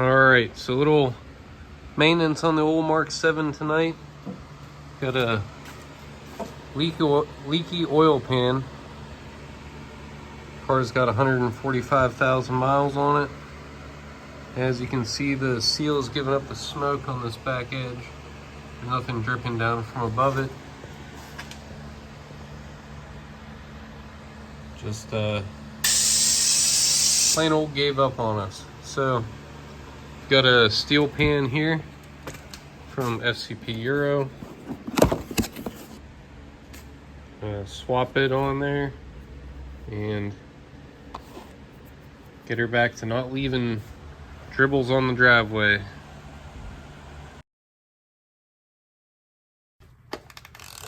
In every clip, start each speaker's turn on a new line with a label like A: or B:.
A: Alright, so a little maintenance on the old Mk7 tonight. Got a leaky oil pan. Car's got 145,000 miles on it. As you can see, the seal is giving up the smoke on this back edge. There's nothing dripping down from above it. Just plain old gave up on us. So got a steel pan here from FCP Euro. Swap it on there and get her back to not leaving dribbles on the driveway.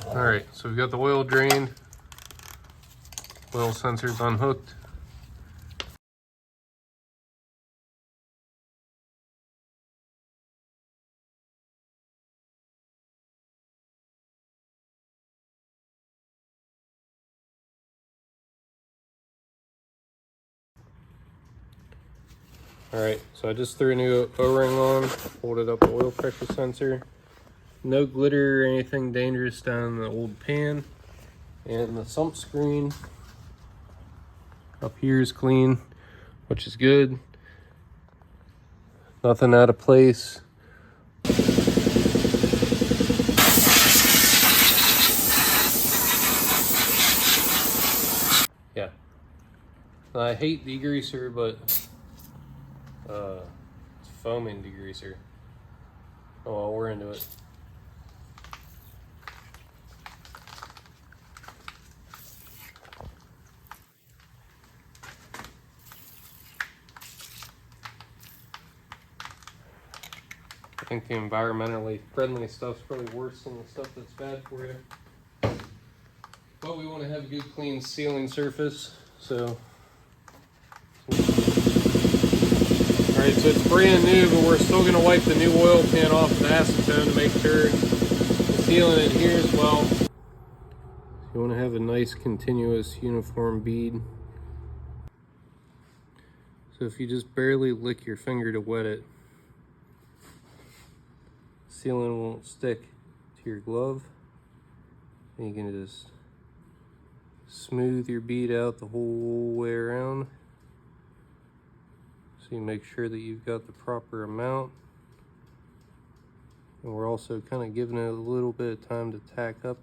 A: Alright, so we've got the oil drained, oil sensors unhooked. Alright, so I just threw a new O-ring on, folded up the oil pressure sensor. No glitter or anything dangerous down in the old pan. And the sump screen up here is clean, which is good. Nothing out of place. Yeah. I hate degreaser, but it's foaming degreaser. Oh well, we're into it. I think the environmentally friendly stuff's probably worse than the stuff that's bad for you. But we want to have a good clean sealing surface, so. Alright, so it's brand new, but we're still going to wipe the new oil pan off with acetone to make sure the sealing adheres well. You want to have a nice continuous uniform bead. So if you just barely lick your finger to wet it, sealing won't stick to your glove. And you can just smooth your bead out the whole way around. So you make sure that you've got the proper amount. And we're also kind of giving it a little bit of time to tack up.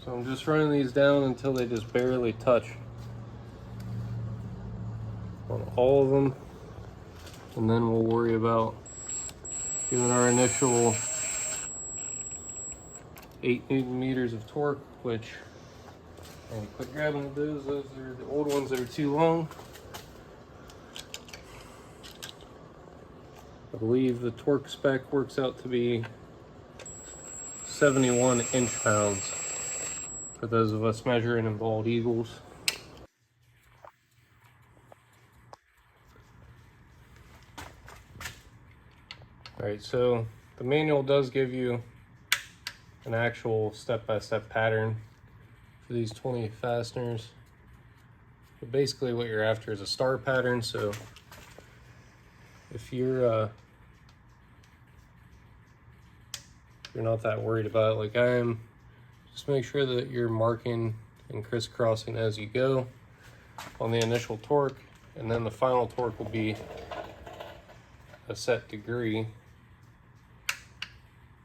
A: So I'm just running these down until they just barely touch on all of them, and then we'll worry about doing our initial 8 Newton meters of torque, which, and quit grabbing those are the old ones that are too long. I believe the torque spec works out to be 71 inch-pounds. For those of us measuring in bald eagles. Alright, so the manual does give you an actual step-by-step pattern for these 20 fasteners. But basically what you're after is a star pattern, so if you're not that worried about it like I am, just make sure that you're marking and crisscrossing as you go on the initial torque, and then the final torque will be a set degree.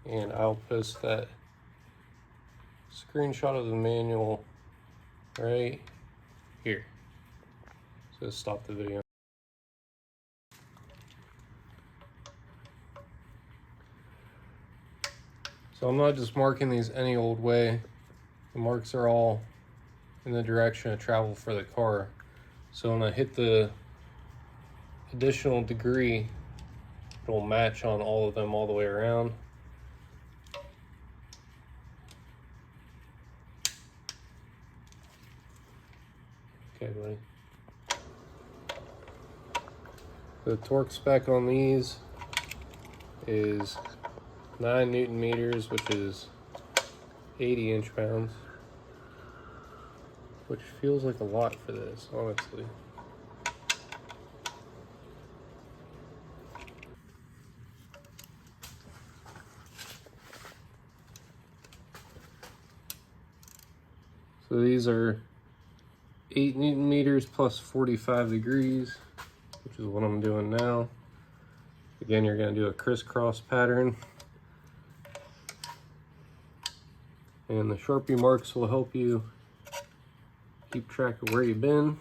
A: And I'll post that screenshot of the manual right here. So stop the video. So I'm not just marking these any old way. The marks are all in the direction of travel for the car. So when I hit the additional degree, it'll match on all of them all the way around. Okay, buddy. The torque spec on these is 9 Newton meters, which is 80 inch-pounds, which feels like a lot for this, honestly. So these are 8 Newton meters plus 45 degrees, which is what I'm doing now. Again, you're going to do a crisscross pattern. And the Sharpie marks will help you keep track of where you've been.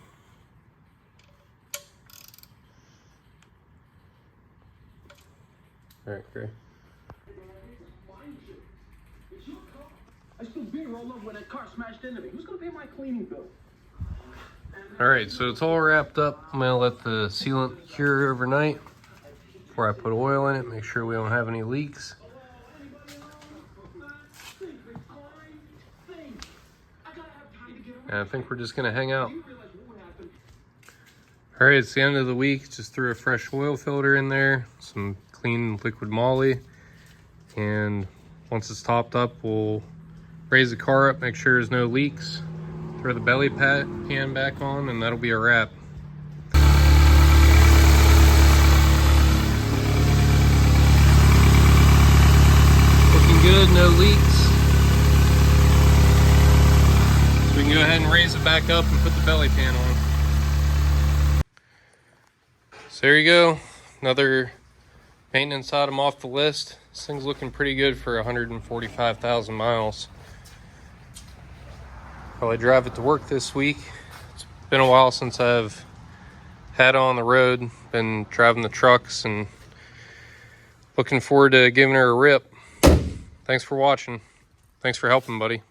A: All right, Gray.
B: I spilled beer all over when that car smashed into me. Who's gonna pay my cleaning bill?
A: All right, so it's all wrapped up. I'm gonna let the sealant cure overnight before I put oil in it, make sure we don't have any leaks. And I think we're just gonna hang out. All right, it's the end of the week. Just threw a fresh oil filter in there, some clean liquid moly. And once it's topped up, we'll raise the car up, make sure there's no leaks, throw the belly pan back on, and that'll be a wrap. Looking good, no leaks. So we can go ahead and raise it back up and put the belly pan on. So there you go, another maintenance item off the list. This thing's looking pretty good for 145,000 miles. Probably drive it to work this week. It's been a while since I've had it on the road. Been driving the trucks and looking forward to giving her a rip. Thanks for watching. Thanks for helping, buddy.